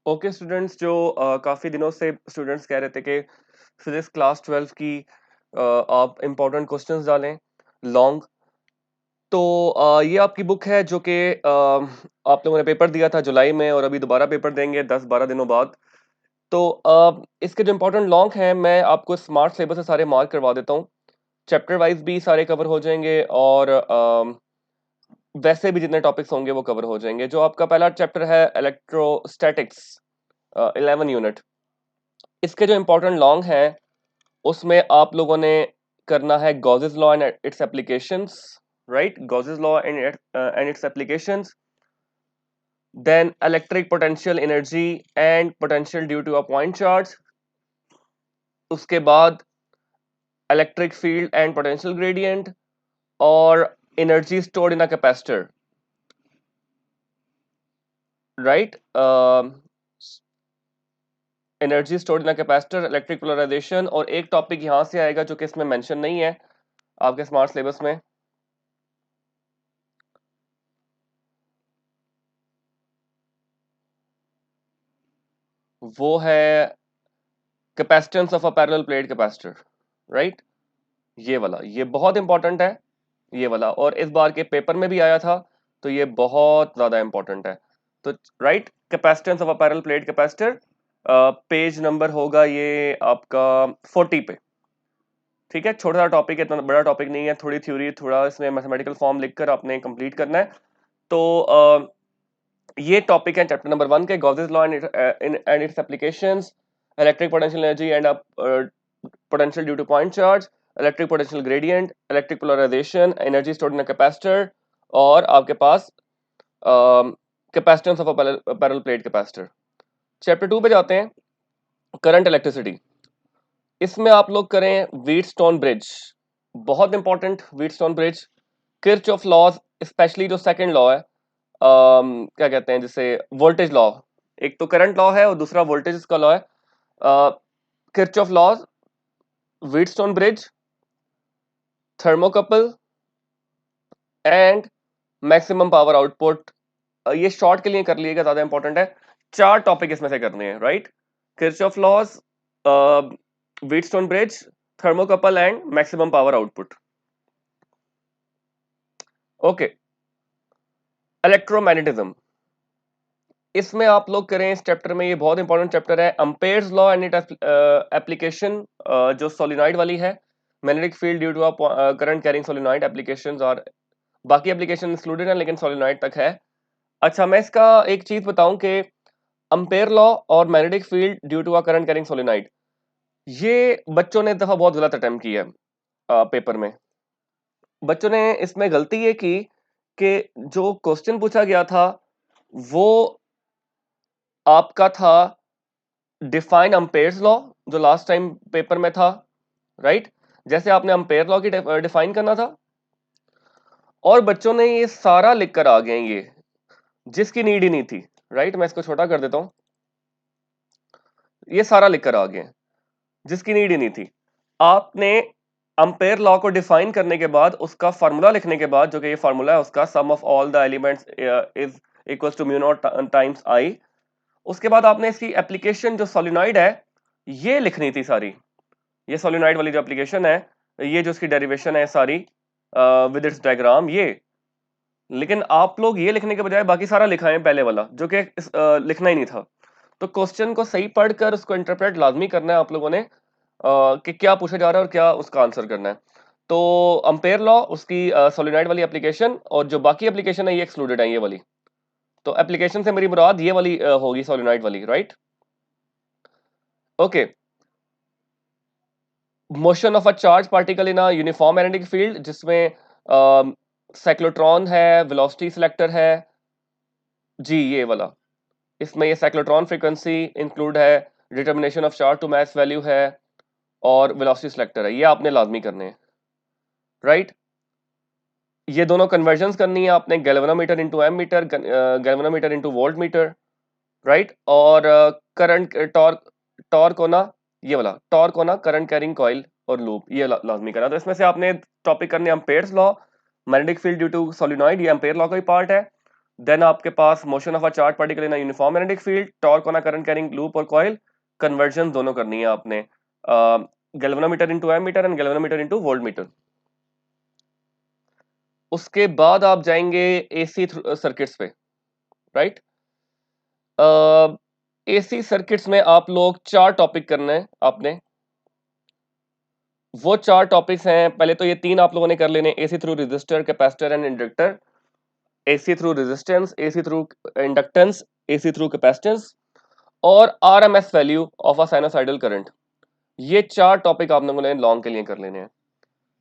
Okay students, जो काफ़ी दिनों से स्टूडेंट्स कह रहे थे कि फिजिक्स क्लास 12 की आप इम्पोर्टेंट क्वेश्चंस डालें लॉन्ग। तो ये आपकी बुक है जो कि आप लोगों ने पेपर दिया था जुलाई में और अभी दोबारा पेपर देंगे 10-12 दिनों बाद। तो इसके जो इम्पोर्टेंट लॉन्ग हैं मैं आपको स्मार्ट सिलेबस से सारे मार्क करवा देता हूँ। चैप्टर वाइज भी सारे कवर हो जाएंगे और वैसे भी जितने टॉपिक्स होंगे वो कवर हो जाएंगे। जो आपका पहला चैप्टर है इलेक्ट्रोस्टैटिक्स 11 यूनिट, इसके जो इम्पोर्टेंट लॉन्ग हैं उसमें आप लोगों ने करना है Gauss's law and its applications, right? Gauss's law and its applications, then electric potential energy and potential due to a point charge, उसके बाद electric field and potential gradient और energy stored in a capacitor, right? Energy stored in a capacitor, electric polarisation, और एक topic यहां से आएगा जो कि इसमें मेंशन नहीं है आपके स्मार्ट सिलेबस में, वो है capacitance of a parallel plate capacitor, right? ये वाला, ये बहुत इंपॉर्टेंट है, ये वाला, और इस बार के पेपर में भी आया था, तो ये बहुत ज्यादा इंपॉर्टेंट है। तो right, capacitance of a parallel plate capacitor, page number होगा ये आपका 40 पे। ठीक है, छोटा सा टॉपिक है, इतना बड़ा टॉपिक नहीं है, थोड़ी थ्योरी, थोड़ा इसमें मैथमेटिकल फॉर्म लिखकर आपने कंप्लीट करना है। तो ये टॉपिक है चैप्टर नंबर 1 के, Gauss's law and its applications, electric potential energy and potential due to point charge, electric potential gradient, electric polarisation, energy stored in a capacitor, और आपके पास capacitance of a parallel plate capacitor. Chapter 2 पे जाते हैं, current electricity. इसमें आप लोग करें व्हीटस्टोन ब्रिज, बहुत important Wheatstone bridge, Kirchhoff laws, specially जो सेकंड लॉ है, क्या कहते हैं जिसे, वोल्टेज लॉ। एक तो करंट लॉ है और दूसरा वोल्टेज का लॉ है। Kirchhoff laws, Wheatstone bridge, thermocouple and maximum power output. ये शॉर्ट के लिए कर लिएगा, ज्यादा इंपॉर्टेंट है। 4 टॉपिक इसमें से करने हैं, right? Kirchhoff laws, Wheatstone bridge, thermocouple and maximum power output. Okay, electromagnetism, इसमें आप लोग करें इस चैप्टर में, ये बहुत इंपॉर्टेंट चैप्टर है, Ampere's law and it application, जो सोलिनॉइड वाली है, magnetic field due to current carrying solenoid applications, और बाकी एप्लीकेशन इंक्लूडेड है लेकिन सोलिनॉइड तक है। अच्छा, मैं इसका एक चीज बताऊं कि अम्पेयर लॉ और magnetic field due to a current carrying solenoid, ये बच्चों ने इस दफा बहुत गलत अटेम्प्ट किया है पेपर में। बच्चों ने इसमें गलती ये की कि जो क्वेश्चन पूछा गया था वो आपका था डिफाइन अम्पेयर्स लॉ, जो लास्ट टाइम पेपर में था, राइट? जैसे आपने अम्पेयर लॉ की डिफाइन करना था, और बच्चों ने ये सारा लिख कर आ गए हैं, ये जिसकी नीड ही नहीं थी, राइट? मैं इसको छोटा कर देता हूं, ये सारा लिख कर आ गए जिसकी नीड ही नहीं थी। आपने अम्पेयर लॉ को डिफाइन करने के बाद उसका फार्मूला लिखने के बाद, जो कि ये फार्मूला है उसका, sum of all the elements is equals to mu naught times I, उसके बाद आपने इसकी एप्लीकेशन जो सोलिनॉइड है ये लिखनी थी सारी। ये सोलिनॉइड वाली जो एप्लीकेशन है, ये जो इसकी डेरिवेशन है सारी विद इट्स डायग्राम, ये, लेकिन आप लोग ये लिखने के बजाय बाकी सारा लिखा है पहले वाला, जो कि लिखना ही नहीं था। तो क्वेश्चन को सही पढ़कर उसको इंटरप्रेट लाजमी करना है आप लोगों ने, कि क्या पूछा जा रहा है और क्या उसका आंसर करना है। तो अम्पेयर लॉ, उसकी सोलिनॉइड वाली एप्लीकेशन, और जो बाकी एप्लीकेशन है ये एक्सक्लूडेड है, ये वाली। तो एप्लीकेशन से मेरी मुराद ये वाली होगी, सोलिनॉइड वाली, right? Okay, motion of a charge particle in a uniform magnetic field, जिसमें साइक्लोट्रॉन है, वेलोसिटी सिलेक्टर है, जी ये वाला। इसमें ये साइक्लोट्रॉन फ्रीक्वेंसी इंक्लूड है, determination of charge to mass value है, और वेलोसिटी सिलेक्टर है, ये आपने लाजमी करने हैं, राइट? ये दोनों कन्वर्जन्स करनी है आपने, galvanometer into ammeter, galvanometer into voltmeter, right? और करंट टॉर्क, टॉर्क होना, ये वाला टॉर्क होना, करंट कैरिंग कॉइल और लूप, ये लाजमी करना। तो इसमें से आपने टॉपिक करने, Ampere's law, magnetic field due to solenoid, ये अम्पेयर लॉ का ही पार्ट है। देन आपके पास motion of a charge particle in a uniform magnetic field, torque on a current carrying loop और कॉइल, कन्वर्जन दोनों करनी है आपने, galvanometer into ammeter and galvanometer into voltmeter. उसके बाद आप जाएंगे एसी सर्किट्स पे, राइट। एसी सर्किट्स में आप लोग 4 टॉपिक करना है आपने। वो 4 टॉपिक्स हैं, पहले तो ये 3 आप लोगों ने कर लेने, AC through resistor, capacitor and inductor, AC through resistance, AC through inductance, AC through capacitance और RMS value of a sinusoidal current. ये 4 टॉपिक आप लोगों ने लॉन्ग के लिए कर लेने हैं,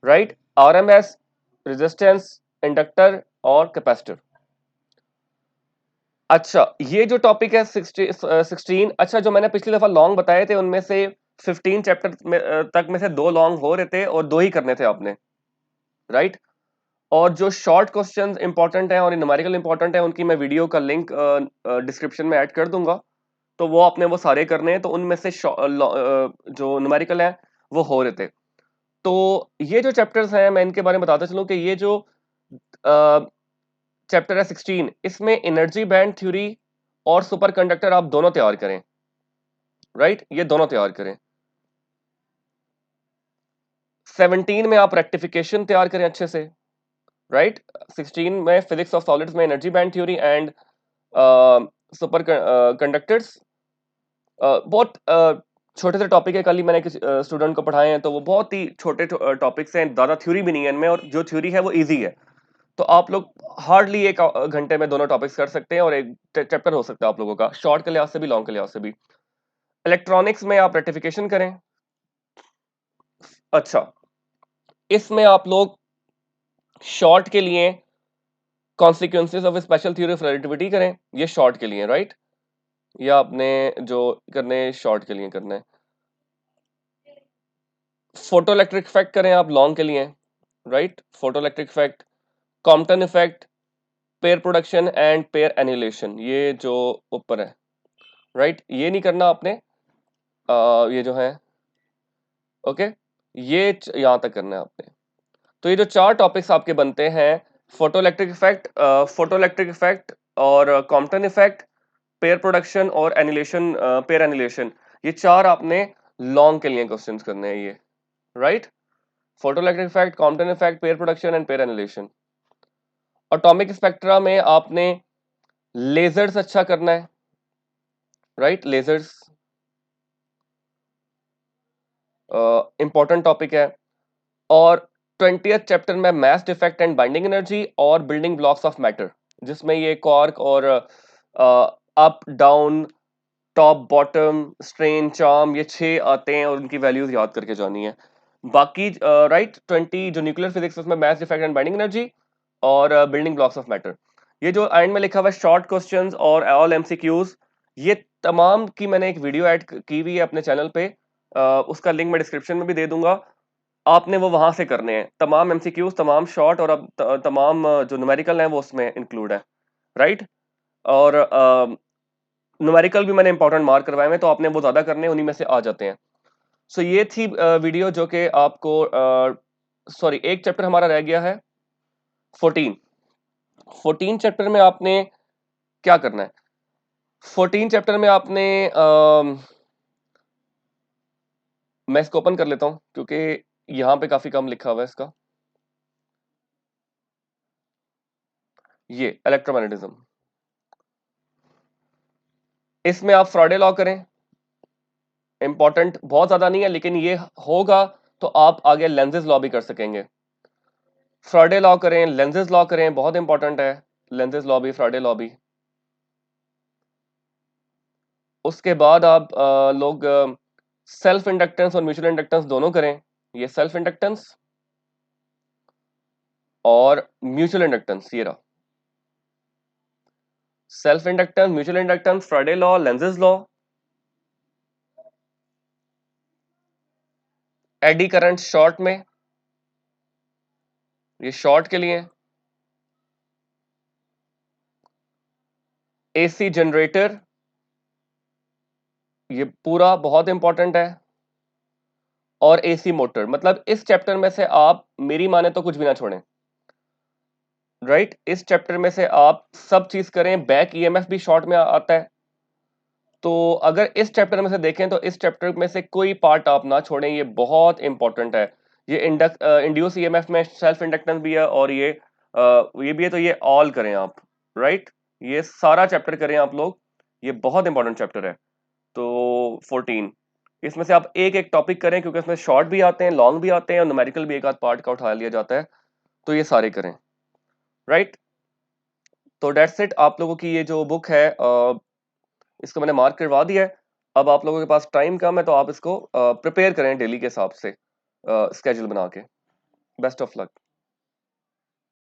राइट। आरएमएस, रेजिस्टेंस, इंडक्टर और कैपेसिटर। अच्छा, ये जो टॉपिक है 16, अच्छा जो मैंने पिछली दफा लॉन्ग बताए थे उनमें से 15 चैप्टर में तक में से 2 लॉन्ग हो रहे थे और 2 ही करने थे आपने, राइट। और जो शॉर्ट क्वेश्चंस इंपॉर्टेंट हैं और न्यूमेरिकल इंपॉर्टेंट है उनकी मैं वीडियो का लिंक डिस्क्रिप्शन में ऐड कर दूंगा, तो वो आपने वो सारे करने हैं। तो उनमें से जो न्यूमेरिकल है वो हो रहे थे। तो ये जो चैप्टर्स हैं मैं इनके बारे में बताता चलूं कि ये जो चैप्टर है 16, इसमें एनर्जी बैंड थ्योरी और सुपर कंडक्टर आप दोनों तैयार करें, राइट। ये दोनों तैयार करें। 17 में आप रेक्टिफिकेशन तैयार करें अच्छे से, राइट। 16 में फिजिक्स ऑफ सॉलिड्स में energy band theory and super conductors. बहुत छोटे से टॉपिक है, कल ही मैंने किसी स्टूडेंट को पढ़ाए हैं, तो वो बहुत ही छोटे टॉपिक्स हैं, ज्यादा थ्योरी भी नहीं है इनमें, और जो थ्योरी है वो इजी है। तो आप लोग हार्डली एक घंटे में दोनों टॉपिक्स कर सकते हैं और एक चैप्टर हो सकता है आप लोगों का, शॉर्ट के लिहाज से भी लॉन्ग के लिहाज से भी। इलेक्ट्रॉनिक्स में आप रेक्टिफिकेशन करें। अच्छा, इसमें आप लोग शॉर्ट के लिए consequences of special theory of relativity करें, ये शॉर्ट के लिए, राइट। या आपने जो करने शॉर्ट के लिए करना है। फोटो इलेक्ट्रिक इफेक्ट करें आप लॉन्ग के लिए, right. Photo electric effect, Compton effect, pair production and pair annihilation, ये जो ऊपर है, राइट। ये नहीं करना आपने, ये जो है, ओके, ये यहां तक करना है आपने। तो ये जो 4 टॉपिक्स आपके बनते हैं, फोटो इलेक्ट्रिक इफेक्ट, और कॉम्पटन इफेक्ट, पेयर प्रोडक्शन और एनिलेशन, पेयर एनिलेशन, ये 4 आपने लॉन्ग के लिए क्वेश्चंस करने हैं ये, right. Photo electric effect, Compton effect, pair production and pair annihilation. Atomic spectra में आपने लेजर्स अच्छा करना है, राइट। लेजर्स इंपॉर्टेंट टॉपिक है। और 20th चैप्टर में mass defect and binding energy और बिल्डिंग ब्लॉक्स ऑफ मैटर, जिसमें ये क्वार्क और up down top bottom strain charm, ये 6 आते हैं और उनकी वैल्यूज याद करके जानी है। बाकी राइट 20 जो न्यूक्लियर फिजिक्स उसमें mass defect and binding energy और बिल्डिंग ब्लॉक्स ऑफ मैटर। ये जो एंड में लिखा हुआ है शॉर्ट क्वेश्चंस और ऑल एमसीक्यूज, ये तमाम की मैंने एक वीडियो ऐड की हुई है अपने चैनल पे, उसका लिंक मैं डिस्क्रिप्शन में भी दे दूंगा। आपने वो वहां से करने हैं, तमाम एमसीक्यूज, तमाम शॉर्ट और अब तमाम जो न्यूमेरिकल हैं वो उसमें इंक्लूड है, राइट। और न्यूमेरिकल भी मैंने इंपॉर्टेंट मार्क करवाए हैं, तो आपने वो ज्यादा करने हैं, उन्हीं में से आ जाते हैं। सो ये थी वीडियो जो कि आपको, सॉरी एक चैप्टर हमारा रह गया है 14। 14 चैप्टर में आपने क्या करना है? 14 चैप्टर में आपने मैं इसको ओपन कर लेता हूं क्योंकि यहां पे काफी कम लिखा हुआ है इसका। ये इलेक्ट्रोमैग्नेटिज्म, इसमें आप फ्राडे लॉ करें। इंपॉर्टेंट बहुत ज्यादा नहीं है, लेकिन ये होगा तो आप आगे लेंजेस लॉ भी कर सकेंगे। फ्राडे लॉ करें, लेंजेस लॉ करें, बहुत इंपॉर्टेंट है। लेंजेस लॉ भी, फ्राडे लॉ भी। उसके बाद आप लोग सेल्फ इंडक्टेंस और म्यूचुअल इंडक्टेंस दोनों करें। ये सेल्फ इंडक्टेंस और म्यूचुअल इंडक्टेंस, ये रहा self inductance, mutual inductance, फ्राडे law, Lenz's law. Eddy current short में, ये शॉर्ट के लिए। एसी जनरेटर, ये पूरा बहुत इंपॉर्टेंट है। और एसी मोटर, मतलब इस चैप्टर में से आप मेरी माने तो कुछ भी ना छोड़ें। राइट इस चैप्टर में से आप सब चीज करें, बैक ईएमएफ भी शॉर्ट में आता है। तो अगर इस चैप्टर में से देखें तो इस चैप्टर में से कोई पार्ट आप ना छोड़ें, ये बहुत इंपॉर्टेंट है। ये इंड्यूस ईएमएफ में सेल्फ इंडक्टेंस भी है और ये भी है, तो ये ऑल करें आप। राइट ये सारा चैप्टर करें आप लोग, ये बहुत इंपॉर्टेंट चैप्टर है। तो 14 इसमें से आप एक एक टॉपिक करें, क्योंकि इसमें शॉर्ट भी आते हैं, लॉन्ग भी आते हैं और न्यूमेरिकल भी एक आध पार्ट का उठा लिया जाता है, तो ये सारे करें। राइट तो डेट्स इट, आप लोगों की ये जो बुक है इसको मैंने मार्क करवा दिया है। अब आप लोगों के पास टाइम कम है, तो आप इसको प्रिपेयर करें डेली के हिसाब से, स्केड्यूल बना के। Best of luck.